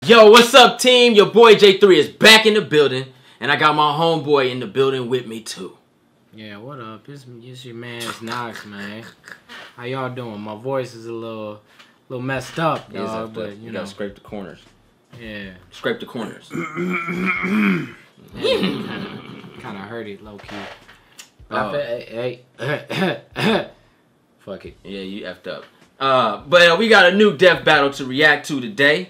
Yo, what's up, team? Your boy J3 is back in the building, and I got my homeboy in the building with me, too. Yeah, what up? It's your man's Knox, man. How y'all doing? My voice is a little messed up, dog, but you know. Gotta scrape the corners. Yeah. Scrape the corners. Kind of hurt it, low-key. Fuck it. Yeah, you effed up. But we got a new death battle to react to today.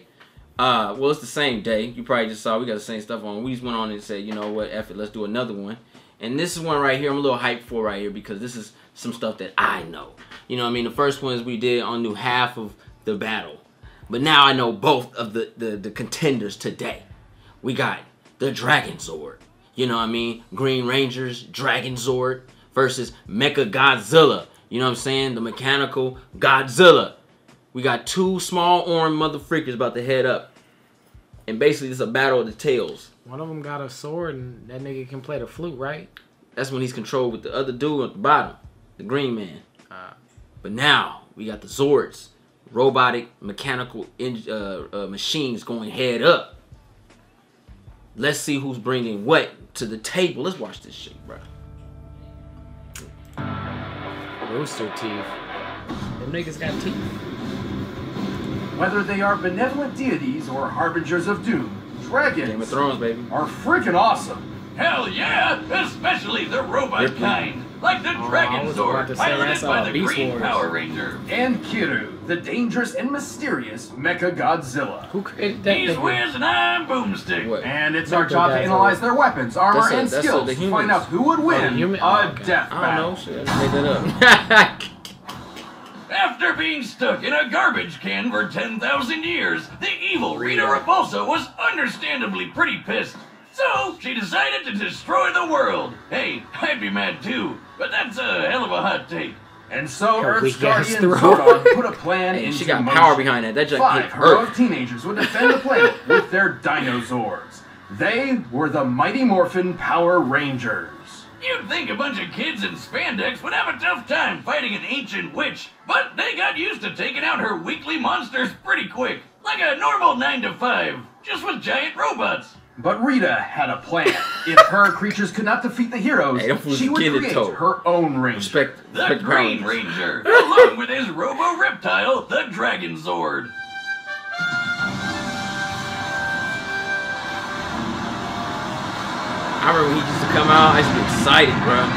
Well, it's the same day. You probably just saw we got the same stuff on. We just went on and said, you know what, F it, let's do another one. And this is one right here I'm a little hyped for right here because this is some stuff that I know. You know what I mean? The first ones we did on knew half of the battle. But now I know both of the contenders today. We got the Dragonzord. You know what I mean? Green Ranger's Dragonzord versus Mechagodzilla. You know what I'm saying? The mechanical Godzilla. We got two small orange motherfreakers about to head up. And basically, it's a battle of the tails. One of them got a sword, and that nigga can play the flute, right? That's when he's controlled with the other dude at the bottom. The green man. But now, we got the Zords. Robotic, mechanical machines going head up. Let's see who's bringing what to the table. Let's watch this shit, bro. Rooster teeth. Them niggas got teeth. Whether they are benevolent deities or harbingers of doom, dragons Game of Thrones, baby. are freaking awesome. Hell yeah! Especially the robot kind. Like the Dragonzord, piloted by the Green Power Ranger. And Kiru, the dangerous and mysterious Mechagodzilla. Who created that? He's Wiz and I'm Boomstick. What? And it's our job to analyze their weapons, armor, and skills to find out who would win a death battle. I don't know, shit. I made that up. After being stuck in a garbage can for 10,000 years, the evil Rita Repulsa was understandably pretty pissed. So, she decided to destroy the world. Hey, I'd be mad too, but that's a hell of a hot take. And so, Earth's guardian Zordon put a plan into She got motion. power behind that. That just hit 5 heroic Earth. teenagers would defend the planet with their Dinozords. They were the Mighty Morphin Power Rangers. You'd think a bunch of kids in spandex would have a tough time fighting an ancient witch, but they got used to taking out her weakly monsters pretty quick, like a normal 9 to 5, just with giant robots. But Rita had a plan. If her creatures could not defeat the heroes, she would create her own ranger. The Green Ranger, along with his robo-reptile, the Dragonzord. I remember when he used to come out, I used to be excited, bro.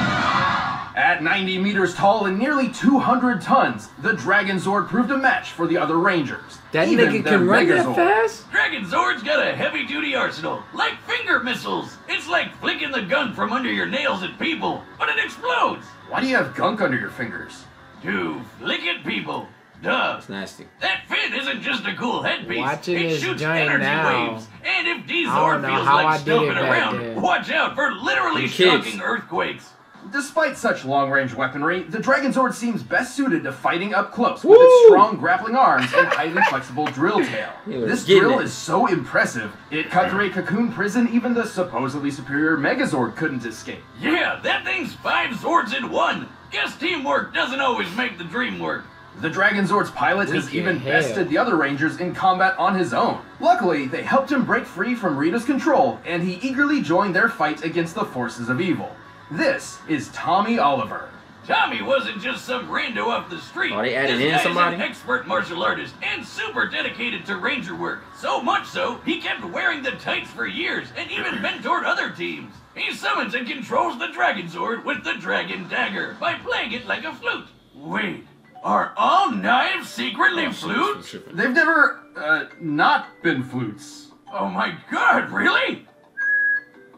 At 90 meters tall and nearly 200 tons, the Dragonzord proved a match for the other Rangers. That nigga can run that fast? Dragonzord's got a heavy-duty arsenal, like finger missiles. It's like flicking the gun from under your nails at people, but it explodes. Why do you have gunk under your fingers? To flick at people. Duh. It's nasty. That fin isn't just a cool headpiece. Watching it this shoots giant energy now. waves. And if D-Zord feels like stomping around, watch out for literally shocking earthquakes. Despite such long-range weaponry, the Dragonzord seems best suited to fighting up close with its strong grappling arms and highly flexible drill tail. This drill is so impressive, it cut through a cocoon prison even the supposedly superior Megazord couldn't escape. Yeah, that thing's 5 Zords in one. Guess teamwork doesn't always make the dream work. The Dragonzord's pilot has even bested the other Rangers in combat on his own. Luckily, they helped him break free from Rita's control, and he eagerly joined their fight against the forces of evil. This is Tommy Oliver. Tommy wasn't just some rando off the street. Oh, they added this in somebody? An expert martial artist and super dedicated to ranger work. So much so, he kept wearing the tights for years and even mentored other teams. He summons and controls the Dragonzord with the Dragon Dagger by playing it like a flute. Wait, are all knives secretly flutes? They've never, not been flutes. Oh my god, really?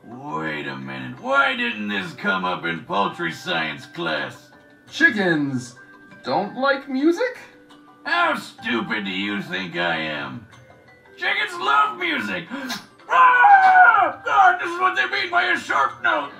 Wait a minute, why didn't this come up in poultry science class? Chickens don't like music? How stupid do you think I am? Chickens love music! Ah! God, this is what they mean by a sharp note!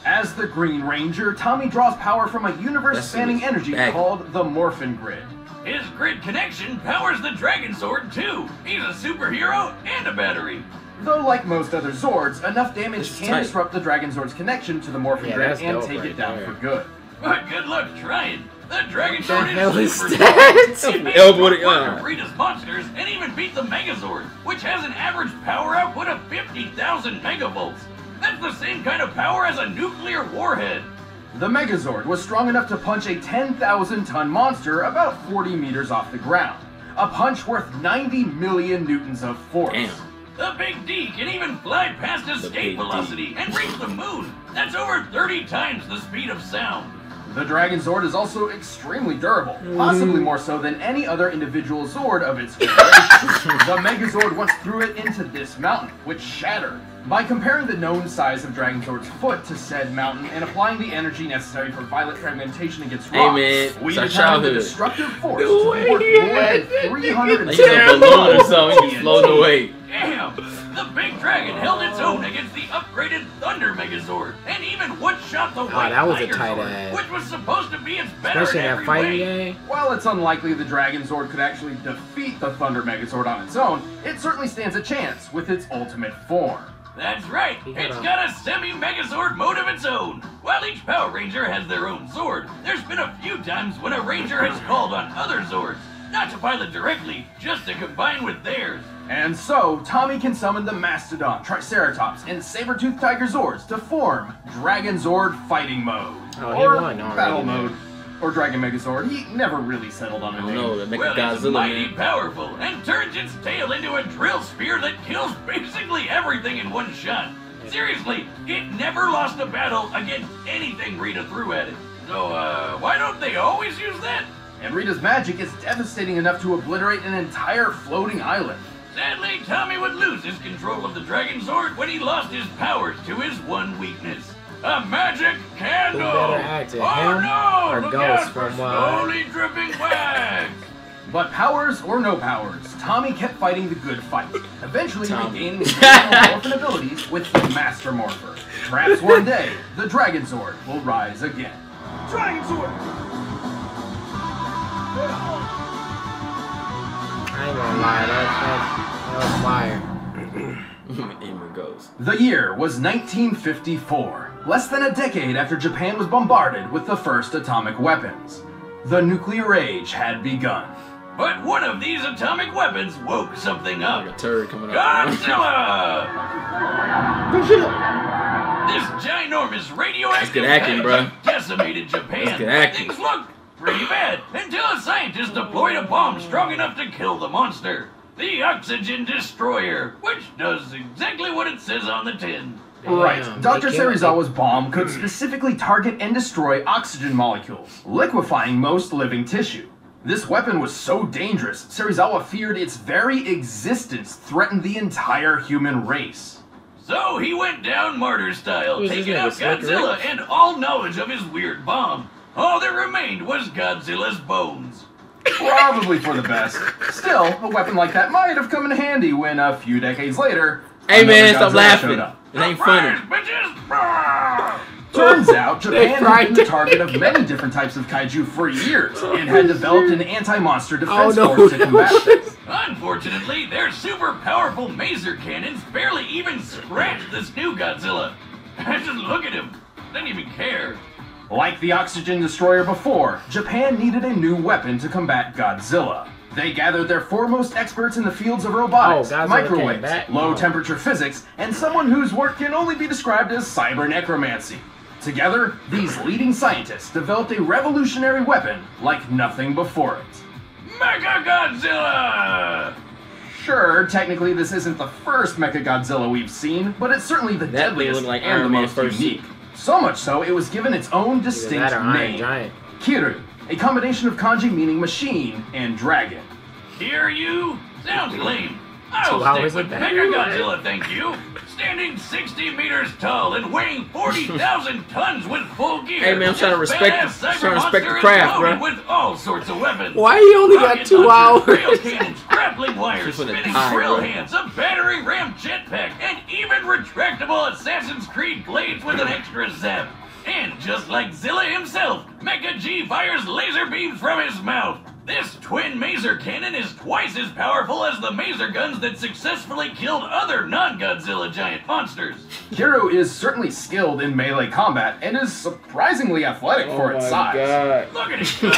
As the Green Ranger, Tommy draws power from a universe-spanning energy called the Morphin Grid. His grid connection powers the Dragonzord too. He's a superhero and a battery. Though, like most other Zords, enough damage can disrupt the Dragonzord's connection to the Morphin Grid and take it down for good. But good luck trying. The Dragonzord is super that? strong. It makes Breda's monsters and even beat the Megazord, which has an average power output of 50,000 megavolts. That's the same kind of power as a nuclear warhead. The Megazord was strong enough to punch a 10,000-ton monster about 40 meters off the ground. A punch worth 90 million newtons of force. Damn. The Big D can even fly past escape velocity and reach the moon. That's over 30 times the speed of sound. The Dragonzord is also extremely durable, possibly more so than any other individual Zord of its generation. The Megazord once threw it into this mountain, which shattered. By comparing the known size of Dragonzord's foot to said mountain and applying the energy necessary for violent fragmentation against rocks, we determined the destructive force to be worth more than 300 like a balloon or something, just floating away. Damn! The big dragon held its own against the upgraded Thunder Megazord, and even one-shot the White that was a Tiger tight Zord, ass. which was supposed to be its better Especially in in every that fighting way. game. While it's unlikely the Dragonzord could actually defeat the Thunder Megazord on its own, it certainly stands a chance with its ultimate form. That's right, it's got a semi-Megazord mode of its own. While each Power Ranger has their own Zord, there's been a few times when a Ranger has called on other Zords, not to pilot directly, just to combine with theirs. And so, Tommy can summon the Mastodon, Triceratops, and Saber-Tooth Tiger Zords to form Dragonzord Fighting Mode. Oh, he or won already, Battle man. Mode. Or Dragon Megazord. He never really settled on a name. No, the Well, it's Mechagodzilla, mighty man. powerful and turns its tail into a drill spear that kills basically everything in one shot. Seriously, it never lost a battle against anything Rita threw at it. So, why don't they always use that? And Rita's magic is devastating enough to obliterate an entire floating island. Sadly, Tommy would lose his control of the Dragonzord when he lost his powers to his one weakness. A magic candle! Who better act it, oh him no! or Look Ghost out for from, slowly dripping wax! But powers or no powers, Tommy kept fighting the good fight, eventually Tommy. regaining his original morphin abilities with the Master Morpher. Perhaps one day, the Dragonzord will rise again. Dragonzord! I ain't gonna lie, that was fire. Aiming goes. The year was 1954, less than a decade after Japan was bombarded with the first atomic weapons. The nuclear age had begun. But one of these atomic weapons woke something up. Like a turd coming up. Godzilla! This ginormous radioactive That's good acting, pathogen bruh. decimated Japan. That's good acting. Things looked pretty bad until a scientist deployed a bomb strong enough to kill the monster. The Oxygen Destroyer, which does exactly what it says on the tin. Right. Damn, Dr. they killed Serizawa's bomb could specifically target and destroy oxygen molecules, liquefying most living tissue. This weapon was so dangerous, Serizawa feared its very existence threatened the entire human race. So he went down martyr style, Who's this taking nigga, out Slick Godzilla Rick? and all knowledge of his weird bomb. All that remained was Godzilla's bones. Probably for the best. Still, a weapon like that might have come in handy when, a few decades later, Hey man, another stop Godzilla showed laughing. up. It ain't funny. Surprise, bitches! Brrr! Turns out, Japan had been the fried target of many different types of kaiju for years, and had developed an anti-monster defense Oh, no, force to combat them. Unfortunately, their super powerful maser cannons barely even scratched this new Godzilla. Just look at him. Doesn't even care. Like the Oxygen Destroyer before, Japan needed a new weapon to combat Godzilla. They gathered their foremost experts in the fields of robotics, Oh, Godzilla came microwaves, back? low-temperature physics, and someone whose work can only be described as cyber necromancy. Together, these leading scientists developed a revolutionary weapon like nothing before it. Mechagodzilla! Sure, technically this isn't the first Mechagodzilla we've seen, but it's certainly the That thing deadliest looked like and the Iron Man's most first unique. So much so, it was given its own Either distinct that or Iron name. Giant. Kiru, a combination of kanji meaning machine and dragon. Hear you? Sounds lame. I'll 2 stick hours with of battery Mechagodzilla, thank you. Standing 60 meters tall and weighing 40,000 tons with full gear. Hey, man, I'm trying to this respect badass the- cyber trying to respect the monster is craft, loaded bruh. with all sorts of weapons. Why you only got Rocket 2 launchers, hours? rail cannons, grappling wires, Just for the spinning time, drill bro. hands, a battery ram jetpack, and even retractable Assassin's Creed blades with an extra zap. And just like Zilla himself, Mecha G fires laser beams from his mouth. This twin maser cannon is twice as powerful as the maser guns that successfully killed other non-Godzilla giant monsters. Kiryu is certainly skilled in melee combat and is surprisingly athletic for its size. God. Look at it go!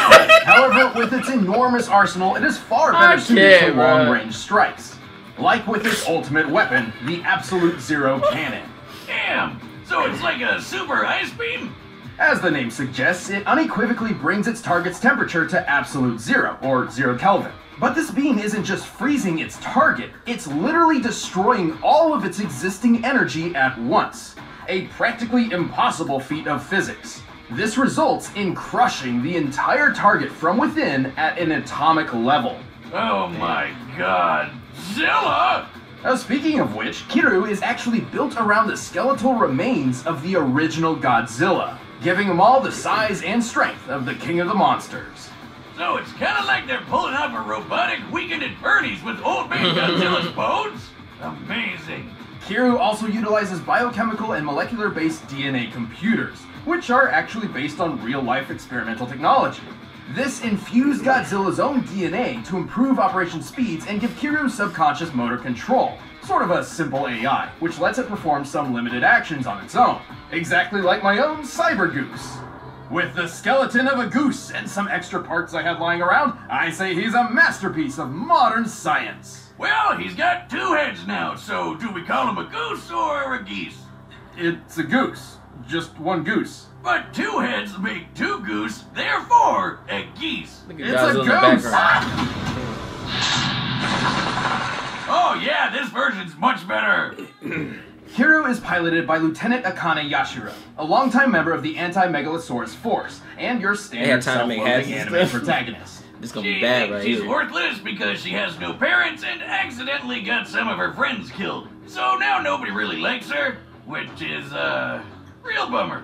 However, with its enormous arsenal, it is far better suited to long-range strikes. Like with its ultimate weapon, the Absolute Zero Cannon. Damn! So it's like a super ice beam? As the name suggests, it unequivocally brings its target's temperature to absolute zero, or 0 Kelvin. But this beam isn't just freezing its target, it's literally destroying all of its existing energy at once. A practically impossible feat of physics. This results in crushing the entire target from within at an atomic level. Oh my god. Zilla! Now, speaking of which, Kiryu is actually built around the skeletal remains of the original Godzilla, giving them all the size and strength of the King of the Monsters. So it's kinda like they're pulling off a robotic Weekend at Bernie's with old man Godzilla's bones? Amazing. Kiryu also utilizes biochemical and molecular-based DNA computers, which are actually based on real-life experimental technology. This infused Godzilla's own DNA to improve operation speeds and give Kiryu subconscious motor control, sort of a simple AI, which lets it perform some limited actions on its own, exactly like my own Cyber Goose. With the skeleton of a goose and some extra parts I had lying around, I say he's a masterpiece of modern science. Well, he's got 2 heads now, so do we call him a goose or a geese? It's a goose. Just one goose. But 2 heads make 2 goose, therefore a geese. Look at It's Godzilla a in the goose! background. Oh yeah, this version's much better. Kiryu is piloted by Lieutenant Akane Yashiro, a longtime member of the Anti-Megalosaurus Force, and your standard self-loathing anime protagonist. This is gonna be bad right She's here. worthless because she has no parents and accidentally got some of her friends killed. So now nobody really likes her, which is, real bummer.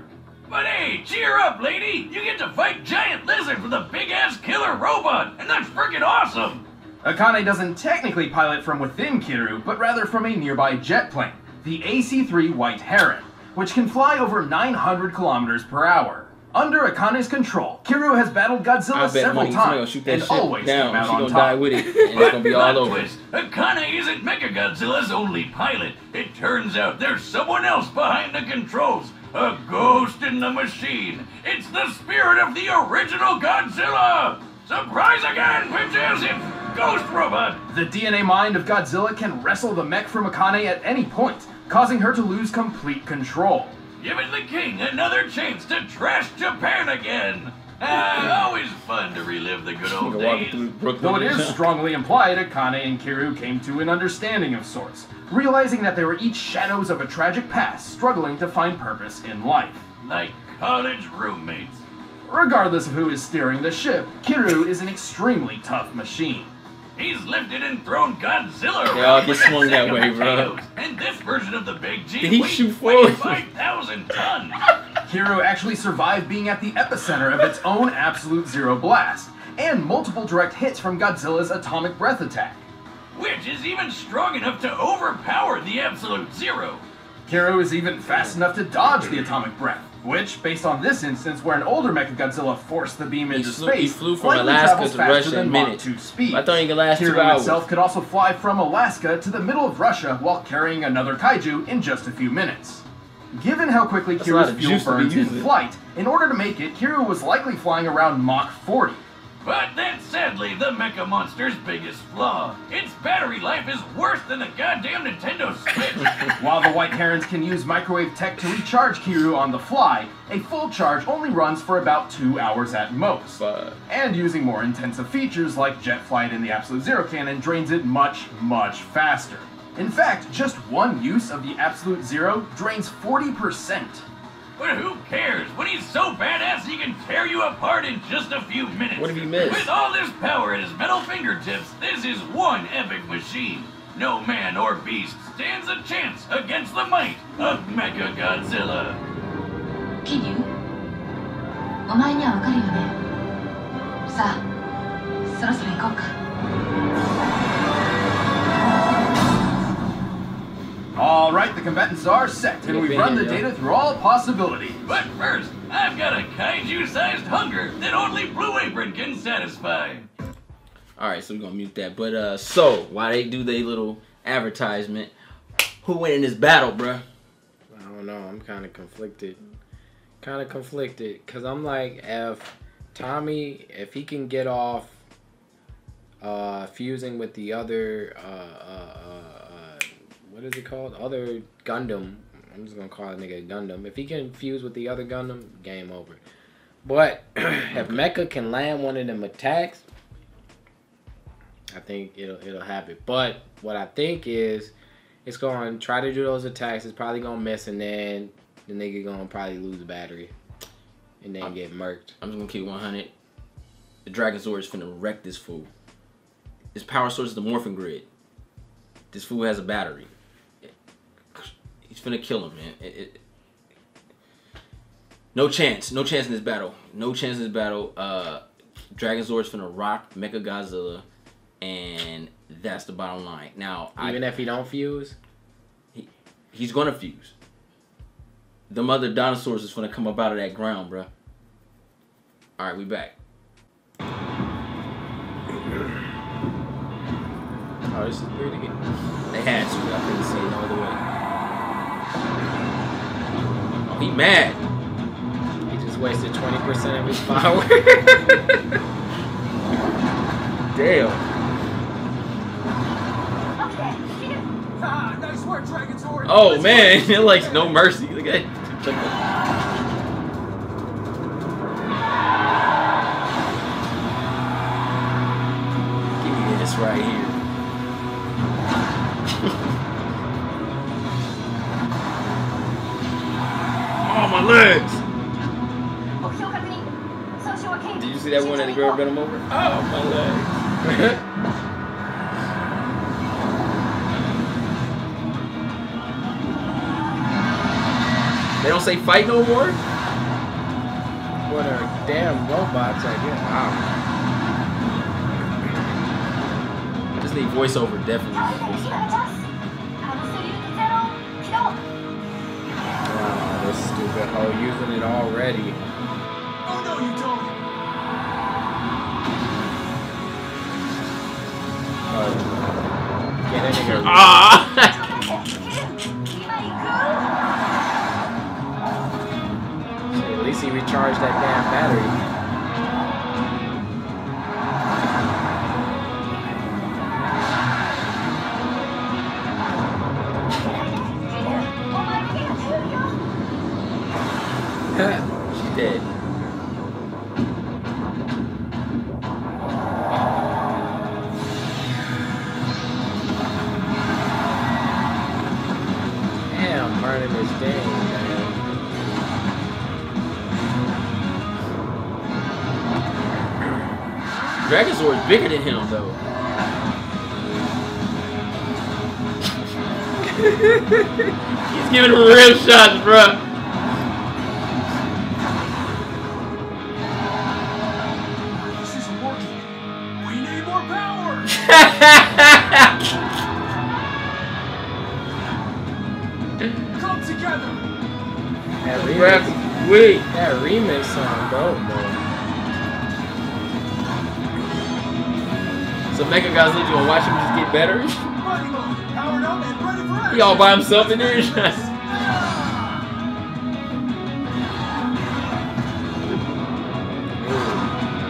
But hey, cheer up, lady! You get to fight giant lizards with a big-ass killer robot, and that's freaking awesome! Akane doesn't technically pilot from within Kiryu, but rather from a nearby jet plane, the AC-3 White Heron, which can fly over 900 kilometers per hour. Under Akane's control, Kiryu has battled Godzilla several times and always came out on top. She gonna die with it, and it's gonna be all over. Twist, Akane isn't Mechagodzilla's only pilot. It turns out there's someone else behind the controls. A ghost in the machine. It's the spirit of the original Godzilla! Surprise again, bitches! It's Ghost Robot! The DNA mind of Godzilla can wrestle the mech from Akane at any point, causing her to lose complete control. Giving the king another chance to trash Japan again! Always fun to relive the good old days. Though it is strongly implied Akane and Kiryu came to an understanding of sorts, realizing that they were each shadows of a tragic past struggling to find purpose in life. Like college roommates. Regardless of who is steering the ship, Kiryu is an extremely tough machine. He's lifted and thrown Godzilla around. They all get swung that way, bro. And this version of the Big G Did he weighs shoot forward? 25,000 tons. Kiryu actually survived being at the epicenter of its own Absolute Zero blast, and multiple direct hits from Godzilla's atomic breath attack. Which is even strong enough to overpower the Absolute Zero. Kiryu is even fast enough to dodge the atomic breath, which, based on this instance where an older Mechagodzilla forced the beam into space, he flew from likely Alaska travels to faster Russia than in Mach minutes. 2 speed. I thought he could last 2 Kiryu hours. itself could also fly from Alaska to the middle of Russia while carrying another kaiju in just a few minutes. Given how quickly Kiryu's fuel burns in flight, in order to make it, Kiryu was likely flying around Mach 40. But that's sadly the Mecha Monster's biggest flaw. Its battery life is worse than the goddamn Nintendo Switch. While the White Herons can use microwave tech to recharge Kiryu on the fly, a full charge only runs for about 2 hours at most. And using more intensive features like jet flight in the Absolute Zero cannon drains it much, much faster. In fact, just one use of the Absolute Zero drains 40%. But who cares? When he's so badass he can tear you apart in just a few minutes. What have you missed? With all this power at his metal fingertips, this is one epic machine. No man or beast stands a chance against the might of Mechagodzilla. Kiryu? お前にはわかるよね。さあ、そろそろ行こうか。Alright, the combatants are set, and we've run the data through all possibilities. But first, I've got a kaiju-sized hunger that only Blue Apron can satisfy. All right, so we're gonna mute that. But so while they do their little advertisement, who win in this battle, bruh? I don't know. I'm kind of conflicted. Cause I'm like, if Tommy, if he can get off fusing with the other what is it called? Other Gundam. I'm just gonna call it nigga Gundam. If he can fuse with the other Gundam, game over. But if Mecha can land one of them attacks, I think it'll happen. But what I think is it's going to try to do those attacks. It's probably going to miss, and then the nigga going to probably lose the battery and then get murked. I'm just going to keep 100. The Dragonzord is finna wreck this fool. His power source is the Morphin Grid. This fool has a battery. He's finna kill him, man. No chance. No chance in this battle. No chance in this battle. Dragonzord's finna rock Mechagodzilla. And that's the bottom line. Now, even if he don't fuse, he's gonna fuse. The mother dinosaurs is gonna come up out of that ground, bro. All right, we back. Oh, this is pretty good. They had to. I couldn't see it no other way. Oh, he mad. He just wasted 20% of his power. Damn. Nice work, Dragonzord. Oh man, it likes no mercy. Look at that. Give me this right here. Oh, my legs. Did you see that one that the girl bent him over? Oh, my legs. They don't say fight no more? What are damn robots, I guess. I just need voiceover, definitely. Wow, this stupid hoe using it already. Oh no, you don't. Get in here. Ah! At least he recharged that damn battery. She's dead. Damn, burning this thing, man. Dragonzord is bigger than him, though. He's giving him real shots, bro. This isn't working. We need more power. Come together. That remix song, dope, man. So Mechagodzilla, you gonna watch him just get better? Fighting mode, powered up and ready for action. He all by himself in there.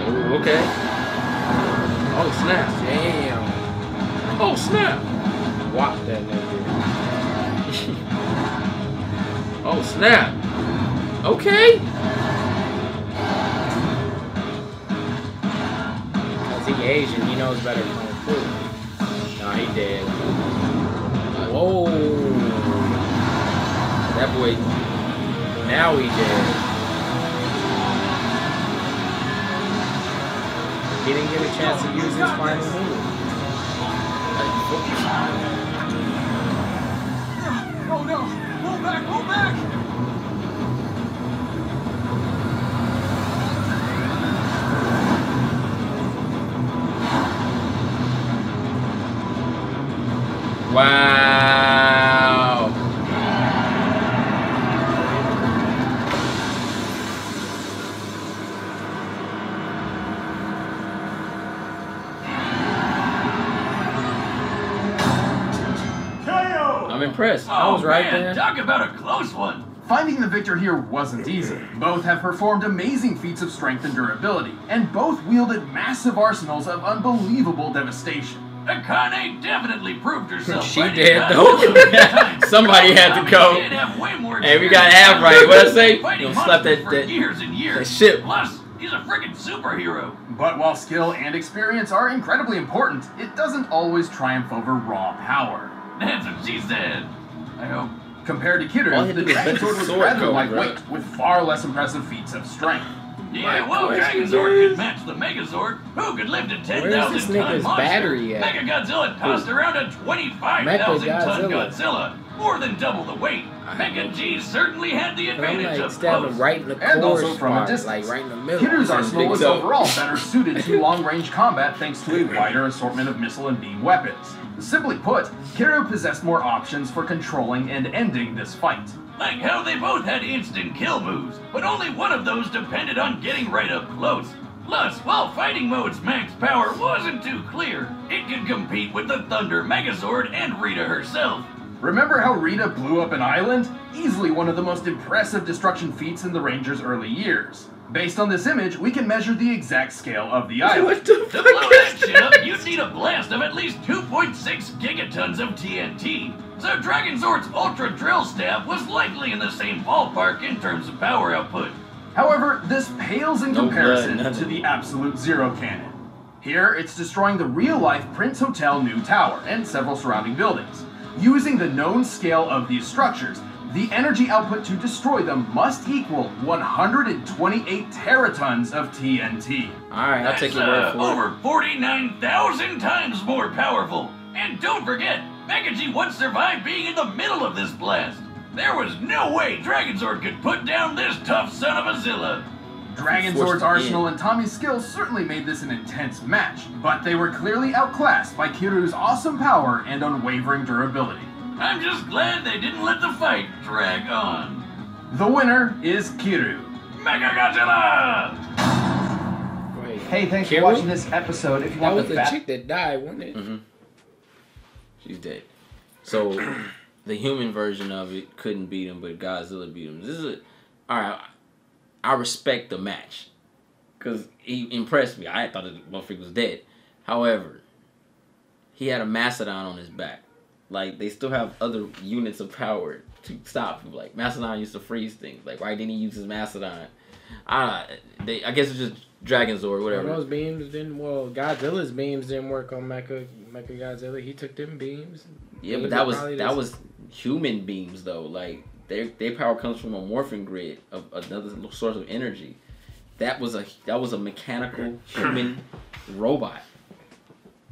Ooh, okay. Oh snap! Damn. Oh snap! Whop that nigga. Oh snap! Okay. Cause he Asian, he knows better kung fu. Nah, he dead. Whoa. That boy. Now he dead. He didn't get a chance to use his final move. Oh no! Pull back! Pull back! Wow. I'm impressed. Oh, I was right man, there. talk about a close one. Finding the victor here wasn't easy. Both have performed amazing feats of strength and durability, and both wielded massive arsenals of unbelievable devastation. Akane definitely proved herself. She fighting did, Godzilla many times. Somebody had to go. Did have way more Hey, we got half right. What I say? Fighting You don't slap monsters that, for that, years and years. that ship. Plus, he's a freaking superhero. But while skill and experience are incredibly important, it doesn't always triumph over raw power. That's what she said. I hope. Compared to Kiru, All he the had to do was let Dragonzord the was sword rather go, lightweight, bro. with far less impressive feats of strength. Yeah, well, Dragonzord could match the Megazord. Who could lift a 10,000 Where's this ton nigga's monster? battery at? Mechagodzilla tossed around a 25,000 ton Godzilla, more than double the weight. Mecha G certainly had the I'm advantage like of stabbing close. right in the And also core from a spot, distance. like right in the middle. Kiru's arsenal was so. overall better suited to long-range combat thanks to a wider assortment of missile and beam weapons. Simply put, Kiru possessed more options for controlling and ending this fight. Like how they both had instant kill moves, but only one of those depended on getting right up close. Plus, while Fighting Mode's max power wasn't too clear, it could compete with the Thunder Megazord and Rita herself. Remember how Rita blew up an island? Easily one of the most impressive destruction feats in the Ranger's early years. Based on this image, we can measure the exact scale of the island. To blow that shit up, you'd need a blast of at least 2.6 gigatons of TNT. So Dragonzord's Ultra Drill Stab was likely in the same ballpark in terms of power output. However, this pales in No comparison blood, to nothing. the Absolute Zero cannon. Here, it's destroying the real-life Prince Hotel New Tower and several surrounding buildings. Using the known scale of these structures, the energy output to destroy them must equal 128 teratons of TNT. Alright, I'll take your word for it. Over 49,000 times more powerful. And don't forget, Mechagodzilla once survived being in the middle of this blast. There was no way Dragonzord could put down this tough son of a Zilla. Dragonzord's arsenal and Tommy's skills certainly made this an intense match, but they were clearly outclassed by Kiru's awesome power and unwavering durability. I'm just glad they didn't let the fight drag on. The winner is Kiru. Mechagodzilla! Wait, Hey, thanks Kiru? for watching this episode. If you That want was the the chick that died, wasn't it? Mm-hmm. She's dead. So the human version of it couldn't beat him, but Godzilla beat him. This is alright. I respect the match because he impressed me. I thought the motherfucker was dead. However, he had a Mastodon on his back. Like, they still have other units of power to stop him. Like, Mastodon used to freeze things. Like, why didn't he use his Mastodon? I guess it's just Dragonzord, whatever. Well, those beams didn't. Well, Godzilla's beams didn't work on Mechagodzilla. He took them beams. Yeah, but Beams that was human beams though. Like their power comes from a morphing grid of another source of energy. That was a mechanical human robot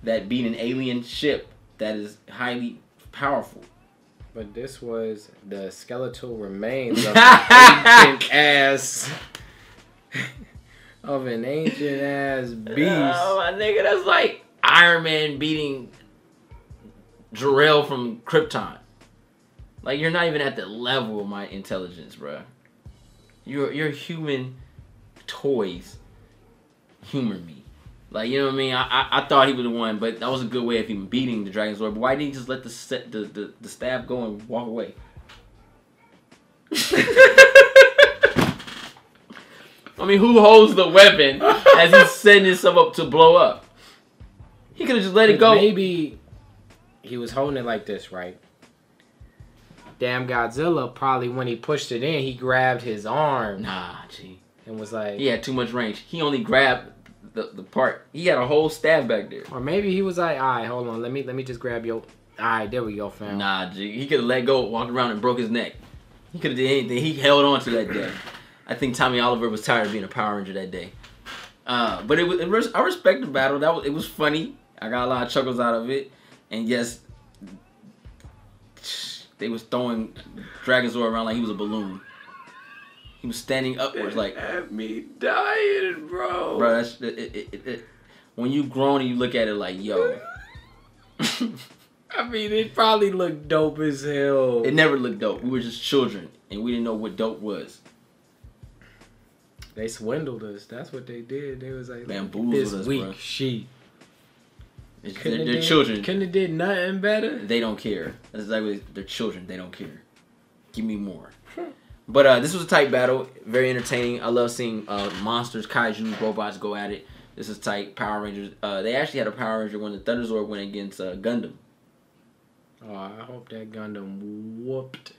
that beat an alien ship that is highly powerful. But this was the skeletal remains of an ancient ass of an ancient ass beast. Oh my nigga, that's like Iron Man beating Jor-El from Krypton. Like, you're not even at the level of my intelligence, bruh. Your human toys humor me. Like, you know what I mean? I thought he would have won, but that was a good way of him beating the Dragonzord. But why didn't he just let the stab go and walk away? I mean, who holds the weapon as he's setting himself up to blow up? He could have just let it go. Maybe he was holding it like this, right? Damn Godzilla, probably when he pushed it in, he grabbed his arm. Nah, G. And was like... He had too much range. He only grabbed the part. He had a whole stab back there. Or maybe he was like, alright, hold on, let me just grab your... Alright, there we go, fam. Nah, G. He could have let go, walked around and broke his neck. He could have did anything. He held on to that day. I think Tommy Oliver was tired of being a Power Ranger that day. But I respect the battle. It was funny. I got a lot of chuckles out of it. And yes, they was throwing Dragonzord around like he was a balloon. He was standing upwards like... Had me dying, bro. Bro, that's... when you grown and you look at it like, yo... I mean, it probably looked dope as hell. It never looked dope. We were just children, and we didn't know what dope was. They swindled us. That's what they did. They was like, Bamboozled this us, weak bro. sheet. They're children. Couldn't have did nothing better. They don't care. That's exactly they're children. They don't care. Give me more. But this was a tight battle. Very entertaining. I love seeing monsters, kaiju, robots go at it. This is tight. Power Rangers. They actually had a Power Ranger when the Thunderzord went against Gundam. Oh, I hope that Gundam whooped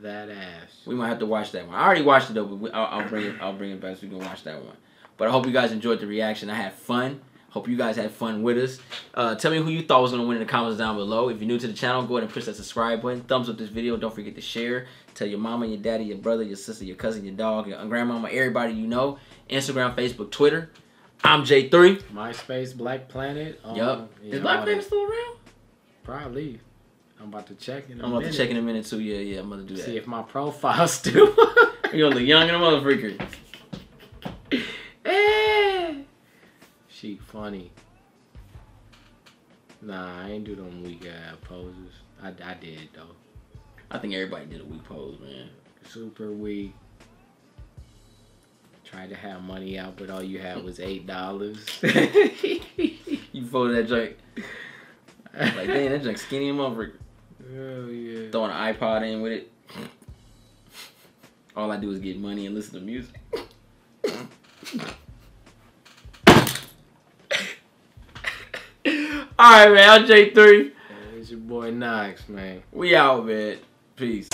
that ass. We might have to watch that one. I already watched it though, but I'll bring it back so we can watch that one. But I hope you guys enjoyed the reaction. I had fun. Hope you guys had fun with us. Tell me who you thought was going to win in the comments down below. If you're new to the channel, go ahead and push that subscribe button. Thumbs up this video. Don't forget to share. Tell your mama, your daddy, your brother, your sister, your cousin, your dog, your grandmama, everybody you know. Instagram, Facebook, Twitter. I'm J3. MySpace, Black Planet. Yup. Is Black Planet still around? Probably. I'm about to check in a minute. I'm about to check in a minute too. Yeah, I'm about to do that. See if my profile's still. You're look young and a motherfucker. She funny. Nah, I ain't do them weak ass poses. I did though. I think everybody did a weak pose, man. Super weak. Tried to have money out, but all you had was $8. You folded that joint. Like, dang, that joint skinny and motherfucker. Oh yeah. Throwing an iPod in with it. All I do is get money and listen to music. Alright, man. I'm J3. It's your boy Knox, man. We out, man. Peace.